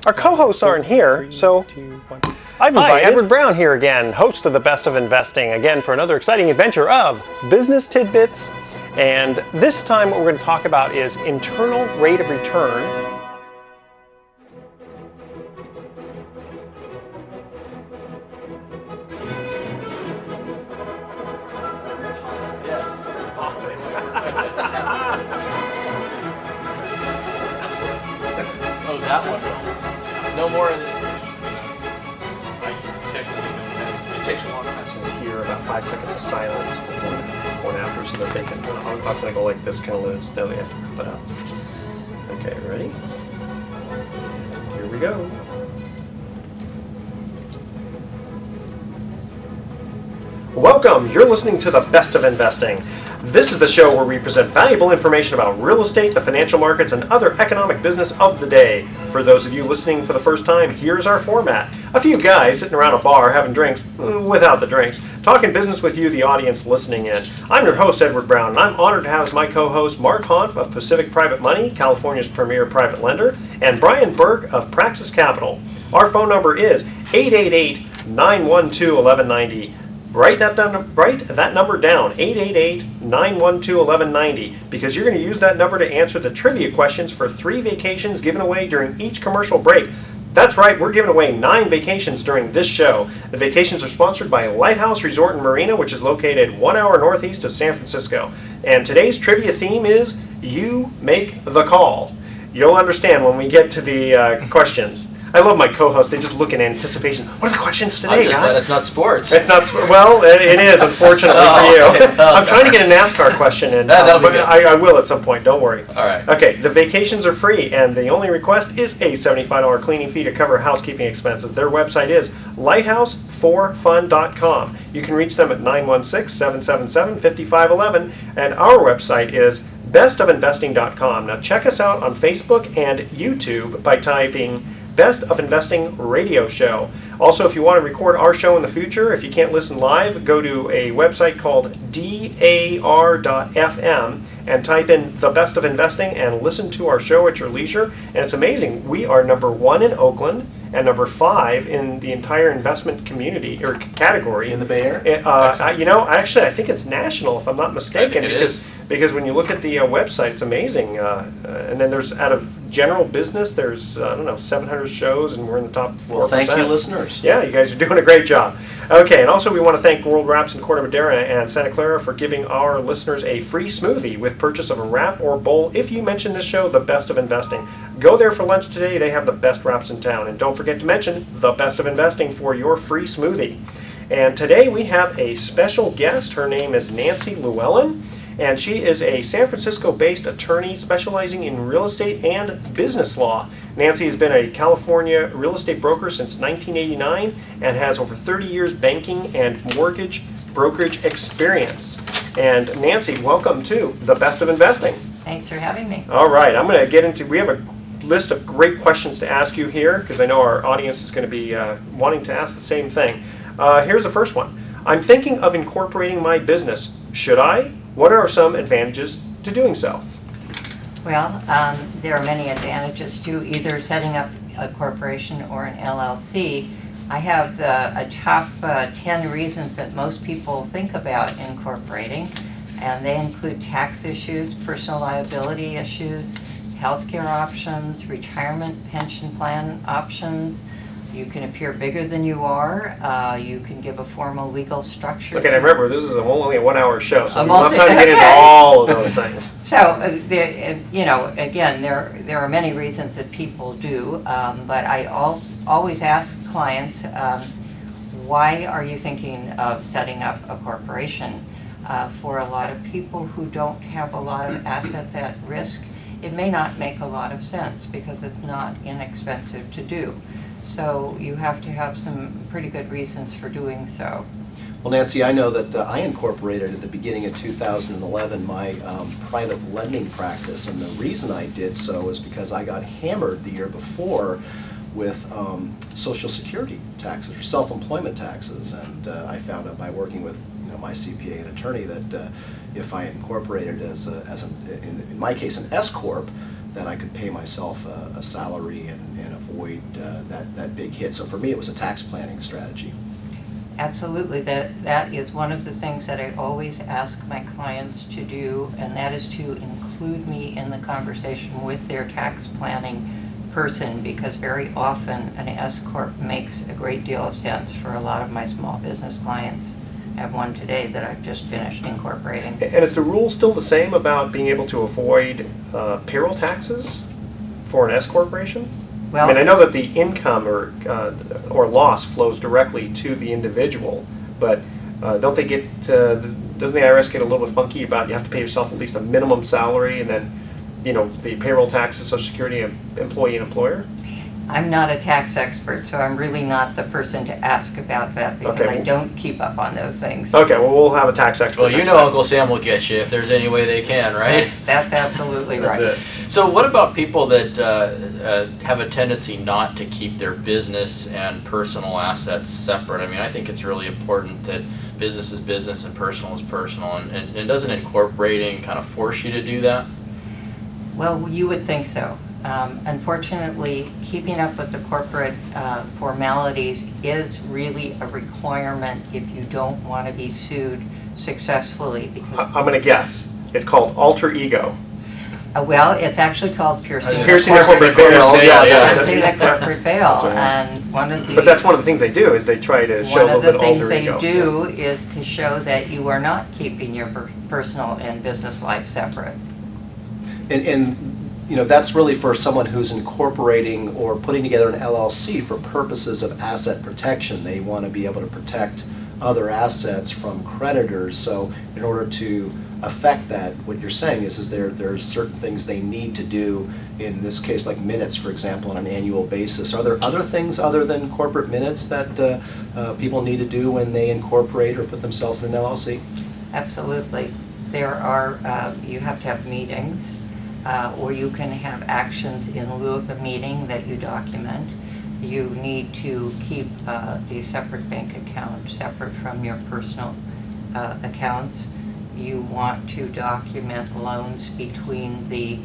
Our co-hosts aren't here, so I've invited Edward Brown here again, host of the Best of Investing, again for another exciting adventure of business tidbits. And this time what we're going to talk about is internal rate of return. Yes. Oh, that one. No more of this. It takes a long time to hear about 5 seconds of silence before and after, so they're thinking, I'm going to go like this, kind of now they have to put out. Okay, ready? Here we go. Welcome! You're listening to the Best of Investing. This is the show where we present valuable information about real estate, the financial markets, and other economic business of the day. For those of you listening for the first time, here's our format. A few guys sitting around a bar having drinks, without the drinks, talking business with you, the audience listening in. I'm your host, Edward Brown, and I'm honored to have as my co-host Mark Hanf of Pacific Private Money, California's premier private lender, and Brian Burke of Praxis Capital. Our phone number is 888-912-1190. Write that number down, 888-912-1190, because you're going to use that number to answer the trivia questions for 3 vacations given away during each commercial break. That's right, we're giving away 9 vacations during this show. The vacations are sponsored by Lighthouse Resort and Marina, which is located 1 hour northeast of San Francisco. And today's trivia theme is You Make the Call. You'll understand when we get to the questions. I love my co-hosts. They just look in anticipation. What are the questions today, guys? It's not sports. It's not. Well, it is, unfortunately for you. Okay. I'm trying to get a NASCAR question in, That'll be but good. I will at some point. Don't worry. All right. Okay. The vacations are free, and the only request is a $75 cleaning fee to cover housekeeping expenses. Their website is lighthouse4fun.com. You can reach them at 916-777-5511, and our website is bestofinvesting.com. Now check us out on Facebook and YouTube by typing Best of Investing Radio Show. Also, if you want to record our show in the future, if you can't listen live, go to a website called dar.fm and type in The Best of Investing and listen to our show at your leisure. And it's amazing. We are number 1 in Oakland and number 5 in the entire investment community or category. In the Bay Area? I think it's national, if I'm not mistaken. I think it is. Because when you look at the website, it's amazing. And then there's, out of general business, there's, 700 shows, and we're in the top 4%. Well, thank you, listeners. Yeah, you guys are doing a great job. Okay, and also we want to thank World Wraps in Corte Madera and Santa Clara for giving our listeners a free smoothie with purchase of a wrap or bowl if you mention this show, The Best of Investing. Go there for lunch today. They have the best wraps in town. And don't forget to mention The Best of Investing for your free smoothie. And today we have a special guest. Her name is Nancy Lewellen, and she is a San Francisco-based attorney specializing in real estate and business law. Nancy has been a California real estate broker since 1989 and has over 30 years banking and mortgage brokerage experience. And Nancy, welcome to The Best of Investing. Thanks for having me. All right, I'm going to get into, we have a list of great questions to ask you here because I know our audience is going to be wanting to ask the same thing. Here's the first one. I'm thinking of incorporating my business. Should I? What are some advantages to doing so? Well, there are many advantages to either setting up a corporation or an LLC. I have a top 10 reasons that most people think about incorporating, and they include tax issues, personal liability issues, healthcare options, retirement pension plan options. You can appear bigger than you are. You can give a formal legal structure. Okay, now remember, this is only a 1 hour show, so A we don't have time to get into okay. all of those things. So, again, there are many reasons that people do, but I always ask clients, why are you thinking of setting up a corporation? For a lot of people who don't have a lot of assets at risk, it may not make a lot of sense because it's not inexpensive to do. So you have to have some pretty good reasons for doing so. Well, Nancy, I know that I incorporated at the beginning of 2011 my private lending practice, and the reason I did so is because I got hammered the year before with Social Security taxes or self-employment taxes, and I found out by working with my CPA and attorney that if I incorporated in my case, an S corp, that I could pay myself a salary and avoid that big hit. So for me, it was a tax planning strategy. Absolutely. That is one of the things that I always ask my clients to do, and that is to include me in the conversation with their tax planning person, because very often an S Corp makes a great deal of sense for a lot of my small business clients. I have one today that I've just finished incorporating. And is the rule still the same about being able to avoid payroll taxes for an S corporation? Well, I mean, I know that the income or loss flows directly to the individual, but don't they get? Doesn't the IRS get a little bit funky about you have to pay yourself at least a minimum salary, and then the payroll taxes, Social Security, employee and employer? I'm not a tax expert, so I'm really not the person to ask about that, because Okay. I don't keep up on those things. Okay, well, we'll have a tax expert. Well, you next know time. Uncle Sam will get you if there's any way they can, right? That's absolutely right. That's it. So what about people that have a tendency not to keep their business and personal assets separate? I mean, I think it's really important that business is business and personal is personal, and doesn't incorporating kind of force you to do that? Well, you would think so. Unfortunately, keeping up with the corporate formalities is really a requirement if you don't want to be sued successfully. Because, I'm going to guess. It's called alter ego. well, it's actually called piercing Piercing the corporate veil. veil, yeah. piercing the corporate veil. That's right. And one of the But that's one of the things they do is they try to show a one little of the bit things alter they ego. do is to show that you are not keeping your personal and business life separate. And that's really for someone who's incorporating or putting together an LLC for purposes of asset protection. They want to be able to protect other assets from creditors. So in order to affect that, what you're saying is there's certain things they need to do, in this case like minutes, for example, on an annual basis. Are there other things other than corporate minutes that people need to do when they incorporate or put themselves in an LLC? Absolutely. There are, you have to have meetings, or you can have actions in lieu of a meeting that you document. You need to keep a separate bank account, separate from your personal accounts. You want to document loans between the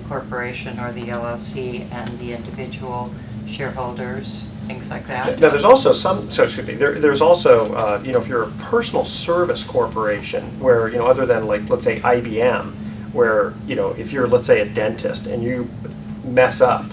corporation or the LLC and the individual shareholders, things like that. Now, there's also there's also, if you're a personal service corporation where, other than like, let's say IBM, where, if you're, let's say, a dentist and you mess up,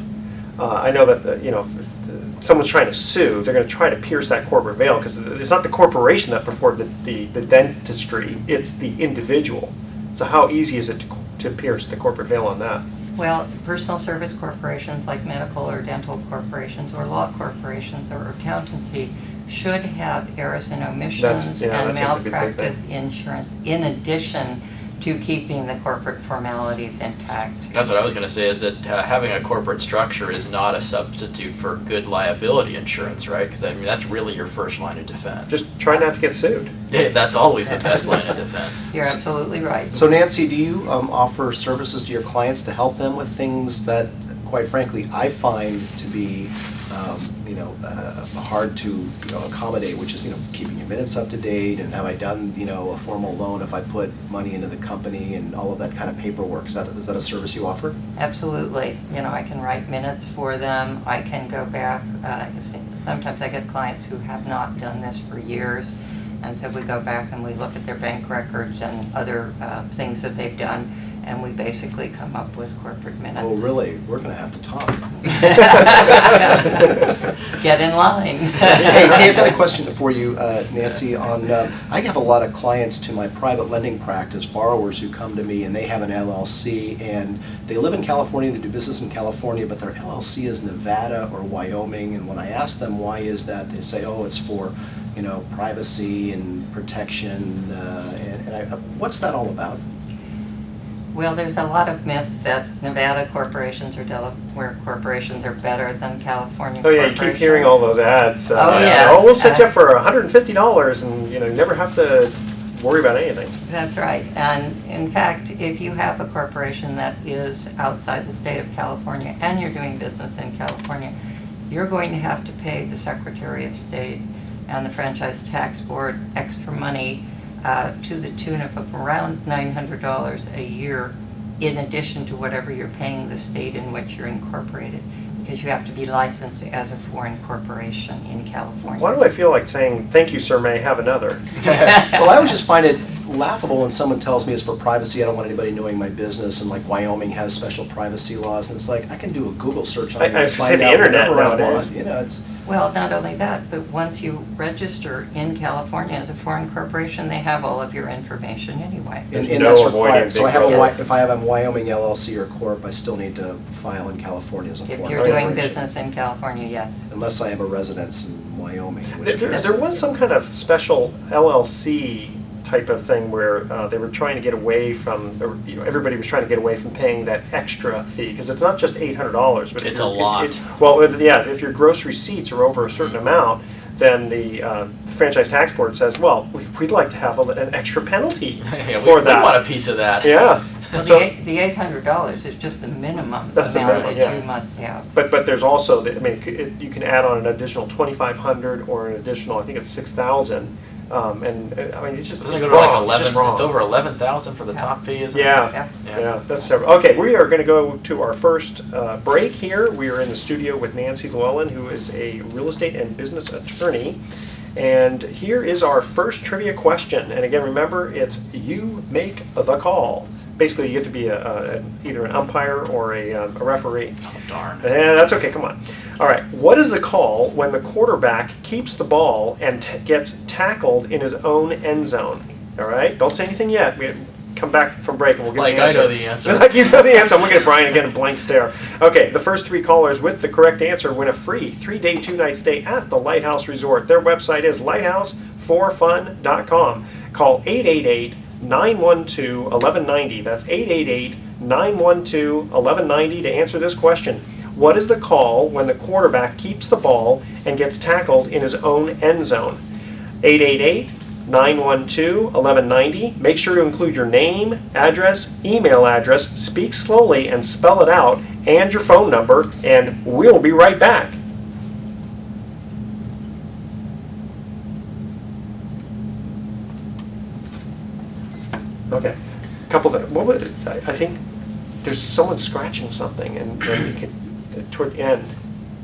I know that, if someone's trying to sue, they're going to try to pierce that corporate veil because it's not the corporation that performed the dentistry, it's the individual. So how easy is it to pierce the corporate veil on that? Well, personal service corporations like medical or dental corporations or law corporations or accountancy should have errors and omissions and that seems to be the big malpractice thing. insurance in addition to keeping the corporate formalities intact. That's what I was going to say, is that having a corporate structure is not a substitute for good liability insurance, right? Because I mean, that's really your first line of defense. Just try not to get sued. Yeah, that's always the best line of defense. You're absolutely right. So Nancy, do you offer services to your clients to help them with things that, quite frankly, I find to be hard to accommodate, which is keeping your minutes up to date, and have I done a formal loan if I put money into the company and all of that kind of paperwork. Is that a service you offer? Absolutely. I can write minutes for them. I can go back. Sometimes I get clients who have not done this for years, and so we go back and we look at their bank records and other things that they've done, and we basically come up with corporate minutes. Oh, really? We're going to have to talk. Get in line. Hey, I've got a question for you, Nancy. I have a lot of clients to my private lending practice, borrowers who come to me and they have an LLC and they live in California, they do business in California, but their LLC is Nevada or Wyoming. And when I ask them why is that, they say, oh, it's for privacy and protection. What's that all about? Well, there's a lot of myth that Nevada corporations or Delaware corporations are better than California Oh yeah, you corporations. keep hearing all those ads. Oh, yes. We'll set you up for $150 and you never have to worry about anything. That's right. And in fact, if you have a corporation that is outside the state of California and you're doing business in California, you're going to have to pay the Secretary of State and the Franchise Tax Board extra money to the tune of around $900 a year in addition to whatever you're paying the state in which you're incorporated, because you have to be licensed as a foreign corporation in California. Why do I feel like saying, thank you, sir, may I have another? Well, I always just find it laughable when someone tells me it's for privacy, I don't want anybody knowing my business, and like Wyoming has special privacy laws, and it's like, I can do a Google search on it I and was gonna say find the out internet whatever I nowadays. want. You know, it's, Well, not only that, but once you register in California as a foreign corporation, they have all of your information anyway. There's and no that's avoiding required. So big I have problems. if I have a Wyoming LLC or corp, I still need to file in California as a If foreign you're doing corporation. business in California, yes. Unless I have a residence in Wyoming, which There was some kind of special LLC type of thing where they were trying to get away from, or, everybody was trying to get away from paying that extra fee, because it's not just $800, but if It's you're- a lot. if your gross receipts are over a certain amount, then the Franchise Tax Board says, well, we'd like to have an extra penalty Yeah, for we that. want a piece of that. Yeah. Well, So- the $800 is just the minimum That's the amount minimum, that yeah. you must have. But there's also, you can add on an additional 2,500 or an additional, I think it's 6,000, it's just Doesn't it go it's to like wrong, it's 11? just wrong. It's over 11,000 for the top fee, isn't it? Yeah, yeah, that's several. Okay, we are going to go to our first break here. We are in the studio with Nancy Lewellen, who is a real estate and business attorney. And here is our first trivia question. And again, remember, it's you make the call. Basically, you get to be either an umpire or a referee. Oh, darn. Yeah, that's okay, come on. All right, what is the call when the quarterback keeps the ball and gets tackled in his own end zone? All right, don't say anything yet. We come back from break and we'll get Like the I answer. know the answer. Like you know the answer. I'm looking at Brian again, a blank stare. Okay, the first three callers with the correct answer win a free 3-day, 2-night stay at the Lighthouse Resort. Their website is lighthouse4fun.com. Call 888-912-1190. That's 888-912-1190 to answer this question. What is the call when the quarterback keeps the ball and gets tackled in his own end zone? 888-912-1190. Make sure to include your name, address, email address, speak slowly and spell it out, and your phone number, and we'll be right back. Okay, couple of, what was, I think there's someone scratching something, and you can, toward the end.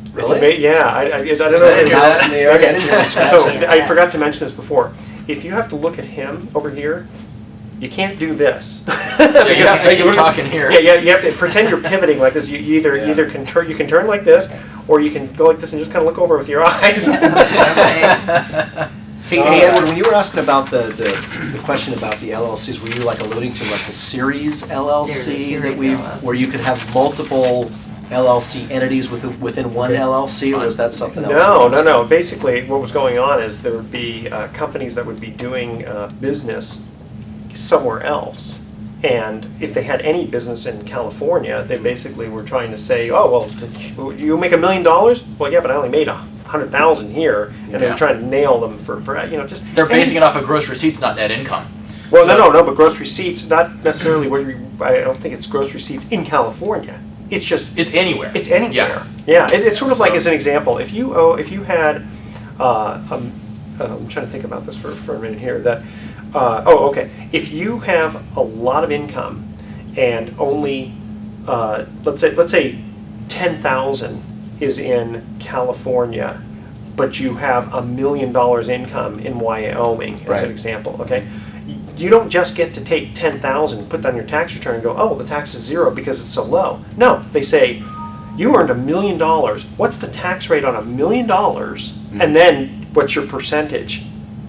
It's Really? yeah, I don't know. I didn't hear Mouse in the air, I didn't hear the So scratching. I forgot to mention this before. If you have to look at him over here, you can't do this. Yeah, you have to keep talking here. Yeah, you have to pretend you're pivoting like this. You Yeah. either can turn, you can turn like this, or you can go like this and just kind of look over with your eyes. Hey, Edward, when you were asking about the question about the LLCs, were you like alluding to like the series LLC Series that we've, LLC. where you could have multiple LLC entities within one LLC, or was that something else? No. Basically, what was going on is there would be companies that would be doing business somewhere else. And if they had any business in California, they basically were trying to say, oh, well, you make $1 million? Well, yeah, but I only made 100,000 here. And they Yeah. were trying to nail them for just. They're basing it off of gross receipts, not net income. Well, So- no, but gross receipts, not necessarily I don't think it's gross receipts in California. It's just, It's anywhere. it's anywhere. Yeah, it's sort of like, So- as an example, if you had, I'm trying to think about this for a minute here, that, okay. If you have a lot of income and only, let's say 10,000 is in California, but you have $1 million income in Wyoming, as Right. an example, okay? You don't just get to take 10,000, put that on your tax return and go, oh, the tax is zero because it's so low. No, they say, you earned $1 million. What's the tax rate on $1 million? And then what's your percentage?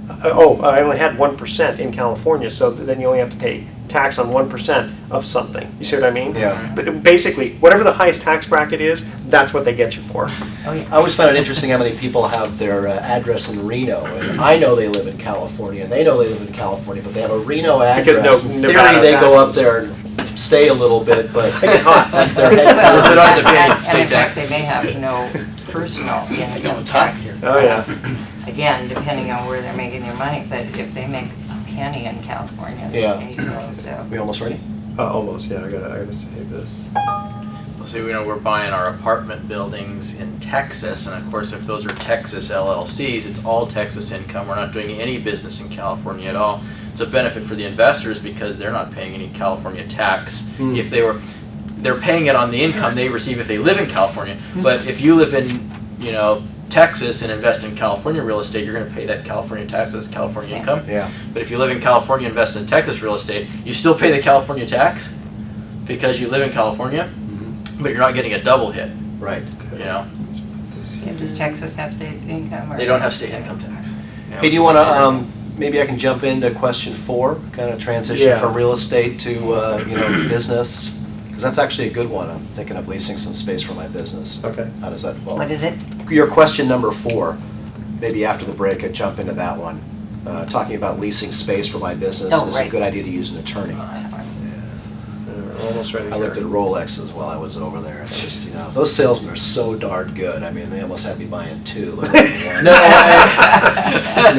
I only had 1% in California, so then you only have to pay tax on 1% of something. You see what I mean? Yeah. But basically, whatever the highest tax bracket is, that's what they get you for. Oh, yeah. I always find it interesting how many people have their address in Reno, and I know they live in California, and they know they live in California, but they have a Reno Because address. no In Nevada theory, they go up taxes. there and stay a little bit, but get hot. that's their Well, headquarters. They don't have to pay and state in fact, tax. they may have no personal income tax. Oh, yeah. Again, depending on where they're making their money, but if they make a penny in California, the Yeah. state will, so. We almost ready? Almost, yeah. I gotta save this. Well, see, we're buying our apartment buildings in Texas, and of course, if those are Texas LLCs, it's all Texas income. We're not doing any business in California at all. it's a benefit for the investors because they're not paying any California tax. If they're paying it on the income they receive if they live in California. But if you live in, Texas and invest in California real estate, you're going to pay that California tax as California income. Yeah. But if you live in California and invest in Texas real estate, you still pay the California tax because you live in California, but you're not getting a double hit. Right. Does Texas have state income? Or They don't have state income tax. Hey, do you want to, maybe I can jump into question 4, kind of transition Yeah. from real estate to, business? Because that's actually a good one. I'm thinking of leasing some space for my business. Okay. How does that, What is it? your question number 4, maybe after the break, I'd jump into that one. Talking about leasing space for my business, Oh, is it a right. good idea to use an attorney? We're almost ready. I looked at Rolexes while I was over there. It's just, those salesmen are so darn good. I mean, they almost had me buying 2. Look at No,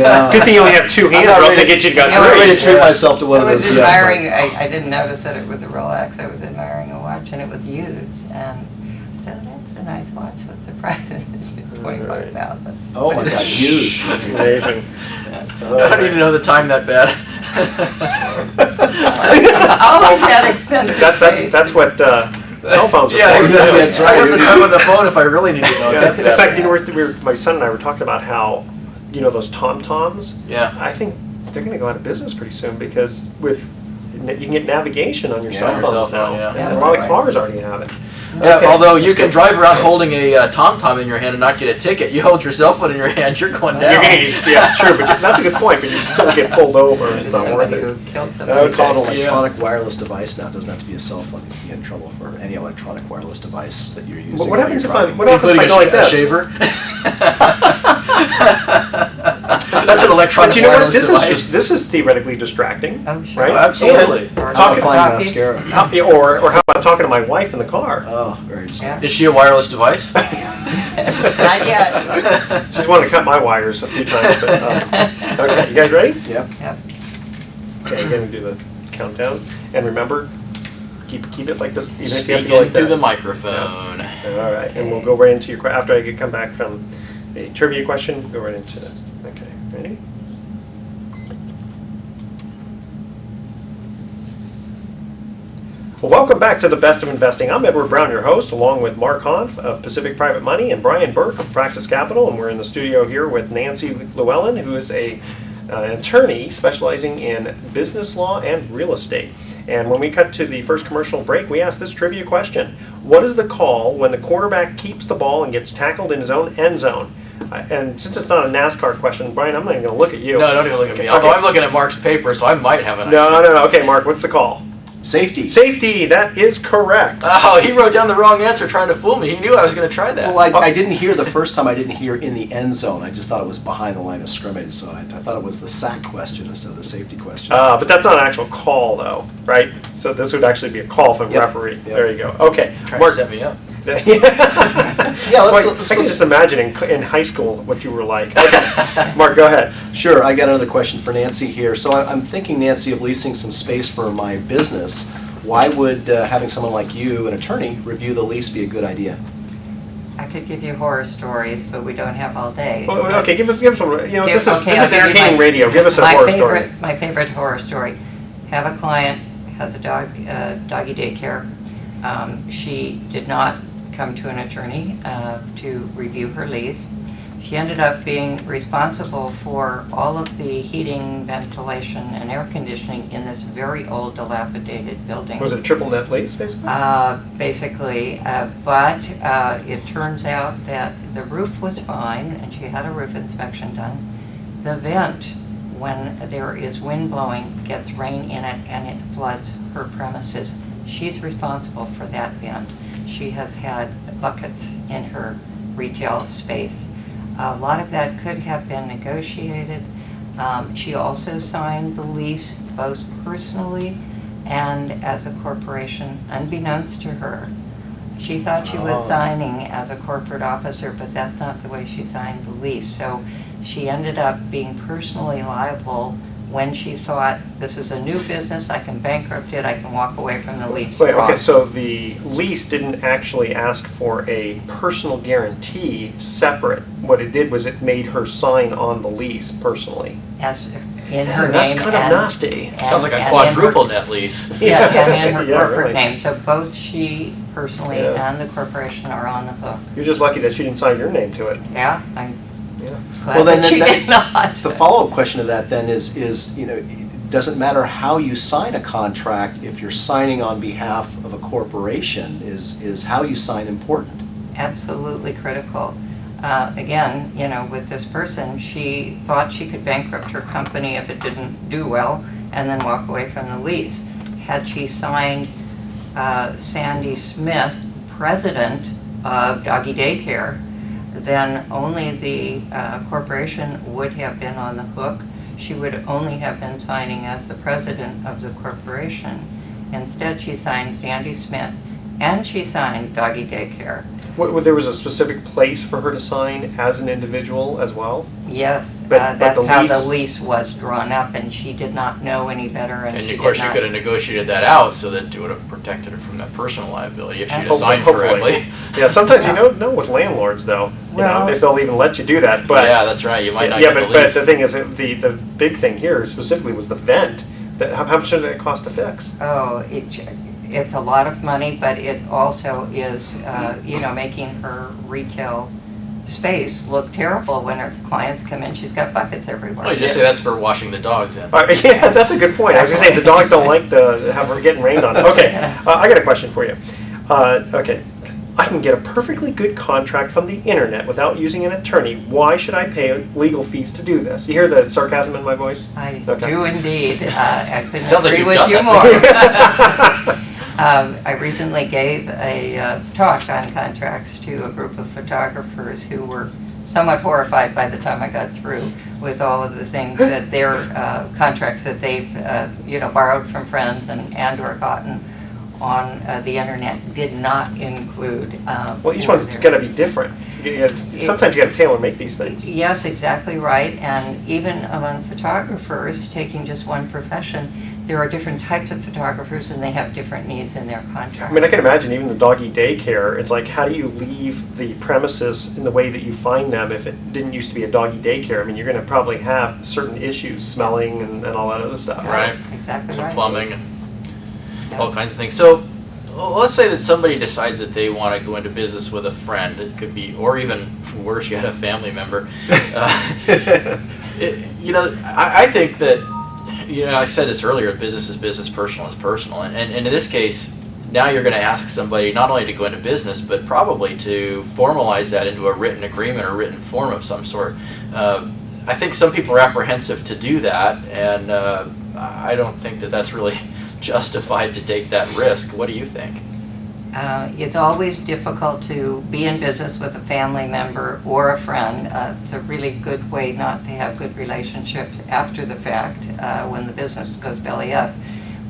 No. Good thing you only have 2 hands, or else they get you to go Yeah, I'm not ready to three. treat myself to one of I was those yet. admiring, I didn't notice that it was a Rolex, I was admiring a watch and it was used, and I said, that's a nice watch, what's the price? It's 25,000. Oh my God, used. Amazing. I don't need to know the time that bad. Always that expensive. That's what cell phones are Yeah, for. exactly. That's I right. got the time on the phone if I really need to know Yeah. that In bad. fact, my son and I were talking about how, those TomToms. Yeah. I think they're going to go out of business pretty soon because you can get navigation on your Yeah, cell your phones cell now, phone, yeah. and a lot of cars already have it. Yeah, Okay. although you That's can good. drive around holding a TomTom in your hand and not get a ticket. You hold your cell phone in your hand, you're going down. You're gonna get, yeah, true, but that's a good point. But you still get pulled over. It's not worth Somebody it. who killed We somebody. call it an Okay. electronic wireless device now. It doesn't have to be a cell phone. You can get in trouble for any electronic wireless device that you're using. But what while happens you're if I? driving. What happens if I Including go like a this? shaver. That's an electronic But you know what? wireless device. This is theoretically distracting, Oh, sure. right? Oh, absolutely. Or How about Talking- applying coffee. mascara? Or how about talking to my wife in the car? Oh, very interesting. Yeah. Is she a wireless device? Not yet. She's wanted to cut my wires a few times, but okay. You guys ready? Yep. Yep. Okay, you're gonna do the countdown, and remember, keep it like this. Even if you have Speak to go like into this. the microphone. All right, and we'll go right into your after I come back from the trivia question. We'll go right into it. Okay, ready? Well, welcome back to the Best of Investing. I'm Edward Brown, your host, along with Mark Hanf of Pacific Private Money and Brian Burke of Practice Capital, and we're in the studio here with Nancy Lewellen, who is an attorney specializing in business law and real estate. And when we cut to the first commercial break, we asked this trivia question. What is the call when the quarterback keeps the ball and gets tackled in his own end zone? And since it's not a NASCAR question, Brian, I'm not even going to look at you. No, don't even look at me. Okay. Although I'm looking at Mark's paper, so I might have an No, idea. no, no. Okay, Mark, what's the call? Safety. Safety, that is correct. Oh, he wrote down the wrong answer trying to fool me. He knew I was going to try that. Well, I didn't hear the first time. I didn't hear in the end zone. I just thought it was behind the line of scrimmage. So I thought it was the sack question instead of the safety question. But that's not an actual call, though, right? So this would actually be a call from Yep. referee. Yep. There you go. Okay, Trying Mark. to set me up. Yeah, Boy, let's I can just imagine in high school what you were like. Okay. Mark, go ahead. Sure, I got another question for Nancy here. So I'm thinking, Nancy, of leasing some space for my business. Why would having someone like you, an attorney, review the lease be a good idea? I could give you horror stories, but we don't have all day. Well, okay, give us some. This is Okay, I'll give you entertaining my- radio. Give us a my horror favorite, story. My favorite horror story. Have a client, has a doggy daycare. She did not come to an attorney to review her lease. She ended up being responsible for all of the heating, ventilation, and air conditioning in this very old, dilapidated building. Was it a triple net lease, basically? But it turns out that the roof was fine, and she had a roof inspection done. The vent, when there is wind blowing, gets rain in it and it floods her premises. She's responsible for that vent. She has had buckets in her retail space. A lot of that could have been negotiated. She also signed the lease both personally and as a corporation, unbeknownst to her. She thought she was signing as a corporate officer, but that's not the way she signed the lease. So she ended up being personally liable when she thought, this is a new business, I can bankrupt it, I can walk away from the lease. Wait, Wrong. okay, so the lease didn't actually ask for a personal guarantee separate. What it did was it made her sign on the lease personally. As in her That's name. kind of and- nasty. Sounds like a and in quadruple her- net lease. Yeah, and in her Yeah, corporate really. name. So both she personally Yeah. and the corporation are on the hook. You're just lucky that she didn't sign your name to it. Yeah, I'm Yeah. glad Well, then that she that- did not. The follow-up question to that then is, it doesn't matter how you sign a contract, if you're signing on behalf of a corporation, is how you sign important? Absolutely critical. Again, with this person, she thought she could bankrupt her company if it didn't do well and then walk away from the lease. Had she signed Sandy Smith, president of Doggy Daycare, then only the corporation would have been on the hook. She would only have been signing as the president of the corporation. Instead, she signed Sandy Smith and she signed Doggy Daycare. There was a specific place for her to sign as an individual as well? Yes, But that's the how the lease- lease was drawn up, and she did not know any better, and And she of course, did you not. could have negotiated that out so that it would have protected her from that personal liability if she'd have signed Hopefully. correctly. Yeah, sometimes you don't know with landlords though, Well- if they'll even let you do that, but. Yeah, that's right, you might not Yeah, get the but lease. the thing is, the big thing here specifically was the vent. How much did it cost to fix? Oh, it's a lot of money, but it also is, making her retail space look terrible when her clients come in. She's got buckets everywhere. Well, you just say that's for washing the dogs in. Yeah, that's a good point. I was gonna say, the dogs don't like to have her getting rained on. Okay, I got a question for you. Okay, I can get a perfectly good contract from the internet without using an attorney. Why should I pay legal fees to do this? You hear the sarcasm in my voice? I Okay. do indeed. I couldn't Sounds like agree you've with done you that. more. I recently gave a talk on contracts to a group of photographers who were somewhat horrified by the time I got through with all of the things that their contracts that they've borrowed from friends and or gotten on the internet did not include. Well, each for one's their- gonna be different. Sometimes you gotta tailor make these things. Yes, exactly right. And even among photographers, taking just one profession, there are different types of photographers and they have different needs in their contract. I mean, I can imagine even the doggy daycare, it's like, how do you leave the premises in the way that you find them if it didn't used to be a doggy daycare? I mean, you're gonna probably have certain issues, smelling and all that other stuff. Right. Exactly Some right. plumbing and Yeah. all kinds of things. So let's say that somebody decides that they want to go into business with a friend. It could be, or even worse, you had a family member. I think that, I said this earlier, business is business, personal is personal. And in this case, now you're going to ask somebody not only to go into business, but probably to formalize that into a written agreement or written form of some sort. I think some people are apprehensive to do that, and I don't think that that's really justified to take that risk. What do you think? It's always difficult to be in business with a family member or a friend. It's a really good way not to have good relationships after the fact when the business goes belly up.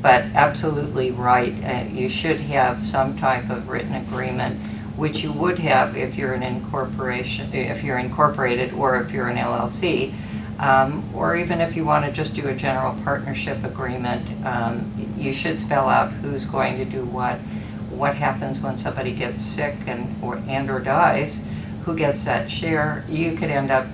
But absolutely right, you should have some type of written agreement, which you would have if you're an incorporation, if you're incorporated, or if you're an LLC. Or even if you want to just do a general partnership agreement, you should spell out who's going to do what happens when somebody gets sick or dies, who gets that share. You could end up,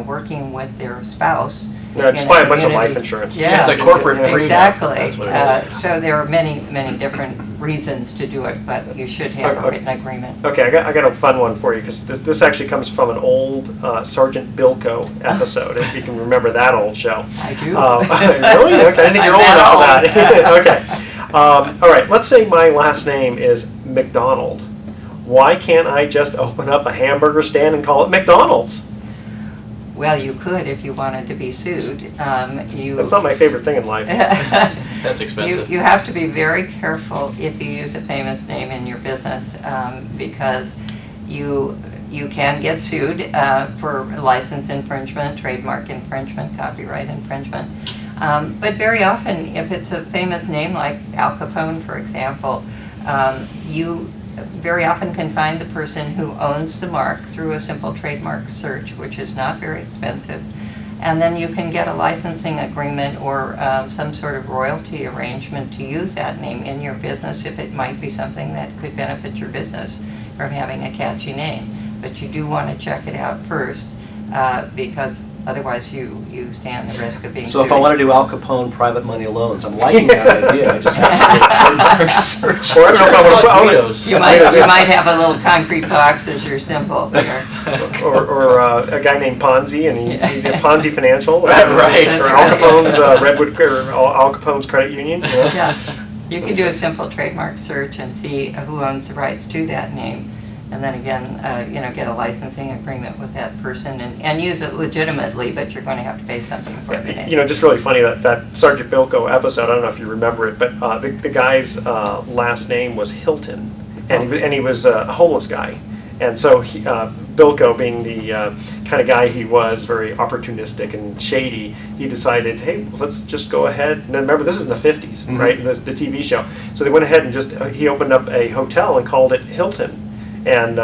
working with their spouse. No, just in buy a bunch of community. life insurance. Yeah, It's a corporate prenup. exactly. That's what it is. So there are many, many different reasons to do it, but you should have a Okay. written agreement. Okay, I got a fun one for you because this actually comes from an old Sergeant Bilko episode. If you can remember that old show. I do. Really? Okay, I think you're I'm old enough that for that. Okay. All right. Let's say my last name is McDonald. Why can't I just open up a hamburger stand and call it McDonald's? Well, you could if you wanted to be sued. That's not my favorite thing in life. That's expensive. You have to be very careful if you use a famous name in your business because you can get sued for license infringement, trademark infringement, copyright infringement. But very often, if it's a famous name like Al Capone, for example, you very often can find the person who owns the mark through a simple trademark search, which is not very expensive. And then you can get a licensing agreement or some sort of royalty arrangement to use that name in your business if it might be something that could benefit your business from having a catchy name. But you do want to check it out first because Otherwise, you stand the risk of being So if I sued. want to do Al Capone private money loans, I'm liking that idea. I just have to do a trademark research. Or I don't know if I want to put Guidos. You might have a little concrete box as your symbol there. or a guy named Ponzi, and he did Ponzi Financial, Right, or that's Al right. Capone's Redwood, or Al Capone's Credit Union. You know? Yeah, you can do a simple trademark search and see who owns the rights to that name. And then again, get a licensing agreement with that person and use it legitimately, but you're going to have to pay something for the name. Just really funny that Sergeant Bilko episode. I don't know if you remember it, but the guy's last name was Hilton, and he was a homeless guy, and so Bilko, being the kind of guy he was, very opportunistic and shady, he decided, hey, let's just go ahead. And then remember, this is in the 50s, right? The TV show. So they went ahead and he opened up a hotel and called it Hilton. And,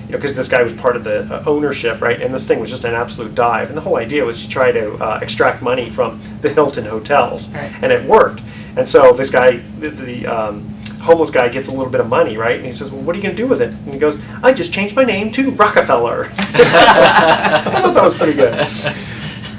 because this guy was part of the ownership, right? And this thing was just an absolute dive. And the whole idea was to try to extract money from the Hilton hotels. Right. And it worked. And so this guy, the homeless guy, gets a little bit of money, right? And he says, well, what are you going to do with it? And he goes, I just changed my name to Rockefeller. I thought that was pretty good.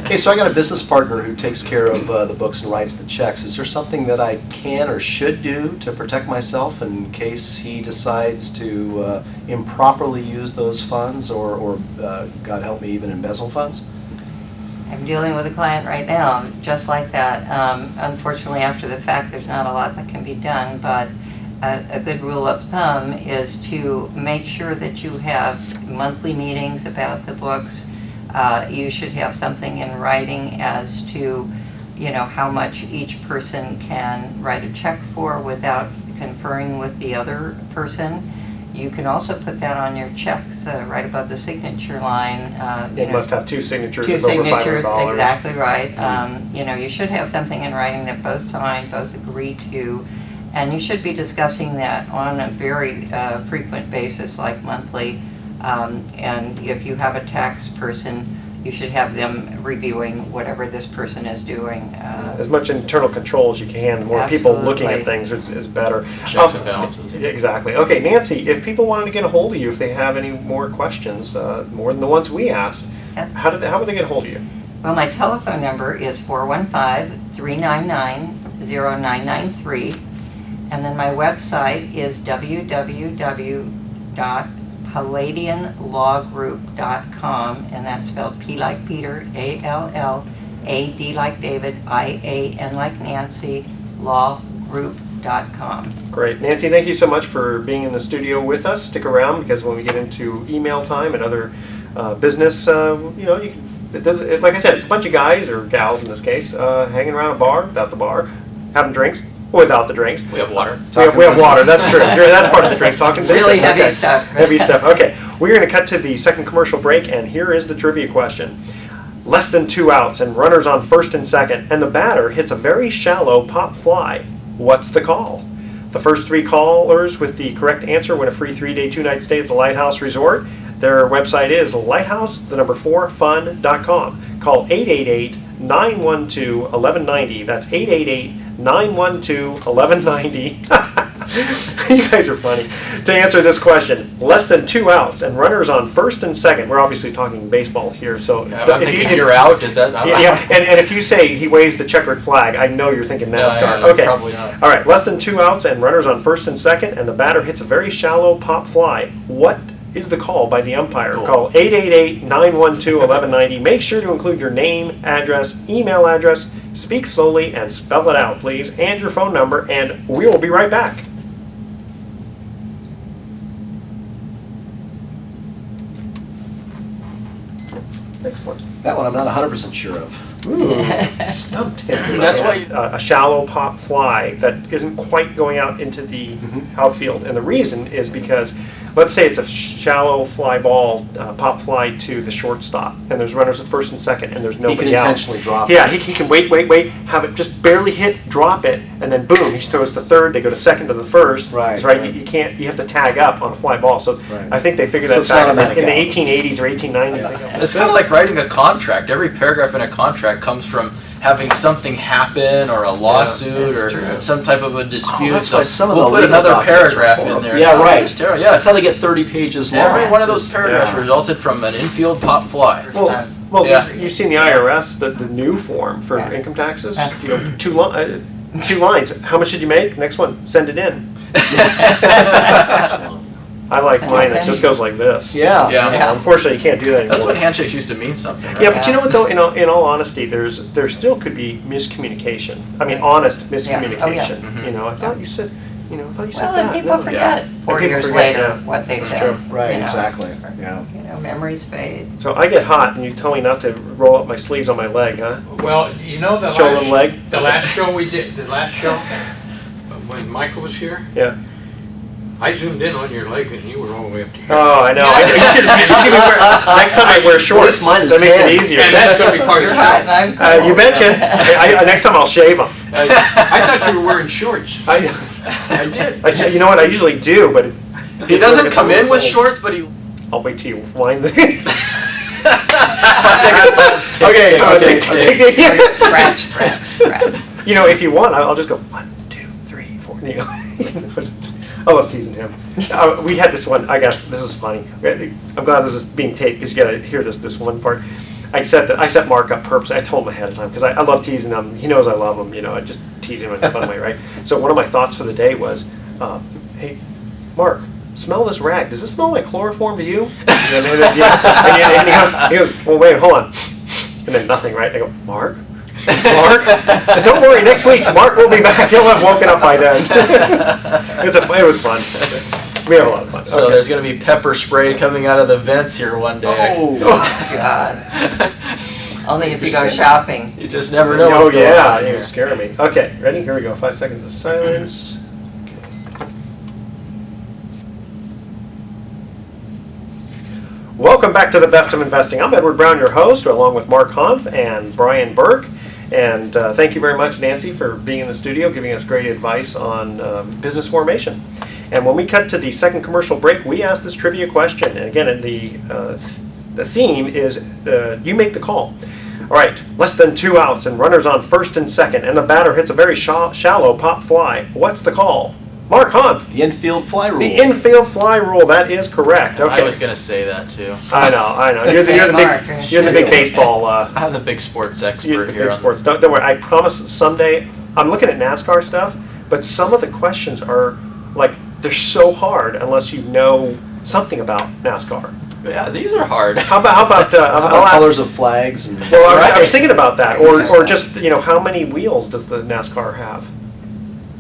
Hey, so I got a business partner who takes care of the books and writes the checks. Is there something that I can or should do to protect myself in case he decides to improperly use those funds or God help me, even embezzle funds? I'm dealing with a client right now, just like that. Unfortunately, after the fact, there's not a lot that can be done, but a good rule of thumb is to make sure that you have monthly meetings about the books. You should have something in writing as to, how much each person can write a check for without conferring with the other person. You can also put that on your checks right above the signature line. It must have two signatures Two of over signatures, $500. exactly right. You should have something in writing that both sign, both agree to, and you should be discussing that on a very frequent basis, like monthly. And if you have a tax person, you should have them reviewing whatever this person is doing. As much internal control as you can. The more people looking at things is better. Checks and balances. Exactly. Okay, Nancy, if people wanted to get a hold of you, if they have any more questions, more than the ones we asked, Yes. how would they get a hold of you? Well, my telephone number is 415-399-0993, and then my website is www.palladianlawgroup.com, and that's spelled P like Peter, A-L-L-A-D like David, I-A-N like Nancy, lawgroup.com. Great. Nancy, thank you so much for being in the studio with us. Stick around, because when we get into email time and other business, you can, like I said, it's a bunch of guys, or gals in this case, hanging around a bar, without the bar, having drinks, or without the drinks. We have water. We have water, that's true. That's part of the drinks, talking business. Really heavy okay. stuff. Heavy stuff, okay. We're going to cut to the second commercial break, and here is the trivia question. Less than 2 outs and runners on first and second, and the batter hits a very shallow pop fly. What's the call? The first 3 callers with the correct answer win a free 3-day, 2-night stay at the Lighthouse Resort. Their website is lighthouse4fun.com. Call 888-912-1190. That's 888-912-1190. You guys are funny. To answer this question, less than 2 outs and runners on first and second. We're obviously talking baseball here, so I'm thinking you're out. Is that? yeah, and if you say he waves the checkered flag, I know you're thinking NASCAR. No, okay, probably not. All right, less than 2 outs and runners on first and second, and the batter hits a very shallow pop fly. What is the call by the umpire? Call 888-912-1190. Make sure to include your name, address, email address, speak slowly, and spell it out, please, and your phone number, and we will be right back. Excellent. That one I'm not 100% sure of. Ooh, stumped him. That's why a shallow pop fly that isn't quite going out into the outfield, and the reason is because, let's say it's a shallow fly ball, pop fly to the shortstop, and there's runners at first and second, and there's nobody He can out. intentionally drop it. Yeah, he can wait, have it just barely hit, drop it, and then boom, he throws to third. They go to second to the first. Right, That's right. right. You can't. You have to tag up on a fly ball. So Right. I think they figured So that it's back not in the automatic 1880s or 1890s. Yeah. It's kind of like writing a contract. Every paragraph in a contract comes from having something happen, or a lawsuit, that's or true. some type of a dispute. that's so why some of we'll the put legal another documents are paragraph in horrible. there. Yeah, No, right. it's terrible. Yeah, That's how they get 30 pages long. every one of those paragraphs Yeah. resulted from an infield pop fly. Well, Well, Yeah. you've seen the IRS, the new form for Yeah. income taxes. Just, you know, two lines. How much did you make? Next one, send it in. I like Send mine it that in. just goes like this. Yeah. Yeah. Unfortunately, you can't do that anymore. That's what handshakes used to mean something, right? Yeah, but you know what though? In all honesty, there still could be miscommunication. I mean, honest miscommunication. Oh, yeah. You know, I thought you said, Well, that. then people No. forget 4 People years forget, later yeah. what they That's said. true. Right, you know. exactly, yeah. You know, memories fade. So I get hot, and you tell me not to roll up my sleeves on my leg, huh? Well, you know the Shoulder and leg? the last show we did, the last show, when Michael was here, Yeah. I zoomed in on your leg and you were all the way up to here. Oh, I know. You should see me wear. Next time I wear shorts, mine is that makes tan. it easier. And that's gonna be part of You're the hot show. and I'm cold. You betcha. Next time I'll shave them. I thought you were wearing shorts. I did. you know what? I usually do, but He doesn't come in with shorts, but he. I'll wait till you wind the. 5 seconds silence. Tick, Okay, tick, okay. tick, tick. Scratch. You know, if you want, I'll just go 1, 2, 3, 4. You know. I love teasing him. We had this one. This is funny. I'm glad this is being taped because you got to hear this one part. I set Mark up purposely. I told him ahead of time because I love teasing him. He knows I love him. You know, I just tease him in a fun way, right? So one of my thoughts for the day was, hey, Mark, smell this rag. Does this smell like chloroform to you? And he goes, well, wait, hold on. And then nothing, right? I go, Mark? Don't worry, next week, Mark will be back. He'll have woken up by then. It was fun. We have a lot of fun. So Okay. there's going to be pepper spray coming out of the vents here one day. Oh, God. Only if you go shopping. You just never know what's Oh going yeah, on you're here. scaring me. Okay, ready? Here we go. 5 seconds of silence. Welcome back to the Best of Investing. I'm Edward Brown, your host, along with Mark Hanf and Brian Burke. And thank you very much, Nancy, for being in the studio, giving us great advice on business formation. And when we cut to the second commercial break, we asked this trivia question. And again, the theme is you make the call. All right, less than 2 outs and runners on first and second, and the batter hits a very shallow pop fly. What's the call? Mark Hanf. the infield fly rule. The infield fly rule. That is correct. Okay. I was going to say that too. I know. You're the Mark, you're the big baseball. I'm the big sports expert here. Big sports. Don't worry. I promise someday. I'm looking at NASCAR stuff, but some of the questions are like they're so hard unless you know something about NASCAR. Yeah, these are hard. How about How about colors of flags and Well, I was Right. thinking about that, Easy or stuff. just how many wheels does the NASCAR have?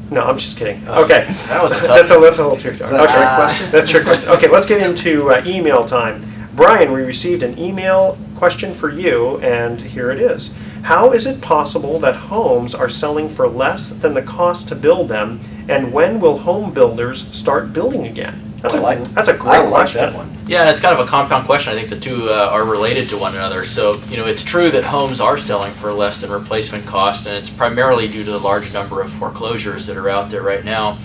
No, I'm just kidding. Okay, That was a tough that's a one. little trick. Is that a trick Okay. question? That's a trick question. Okay, let's get into email time. Brian, we received an email question for you, and here it is. How is it possible that homes are selling for less than the cost to build them, and when will home builders start building again? That's I like- a great I like question. that one. Yeah, and it's kind of a compound question. I think the two are related to one another. So, it's true that homes are selling for less than replacement cost, and it's primarily due to the large number of foreclosures that are out there right now.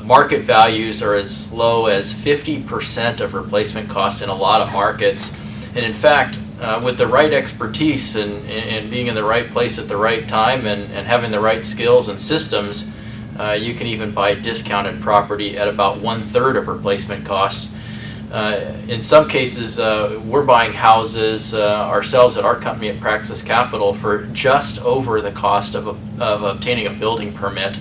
Market values are as low as 50% of replacement costs in a lot of markets. And in fact, with the right expertise and being in the right place at the right time and having the right skills and systems, you can even buy discounted property at about 1/3 of replacement costs. In some cases, we're buying houses ourselves at our company at Praxis Capital for just over the cost of obtaining a building permit.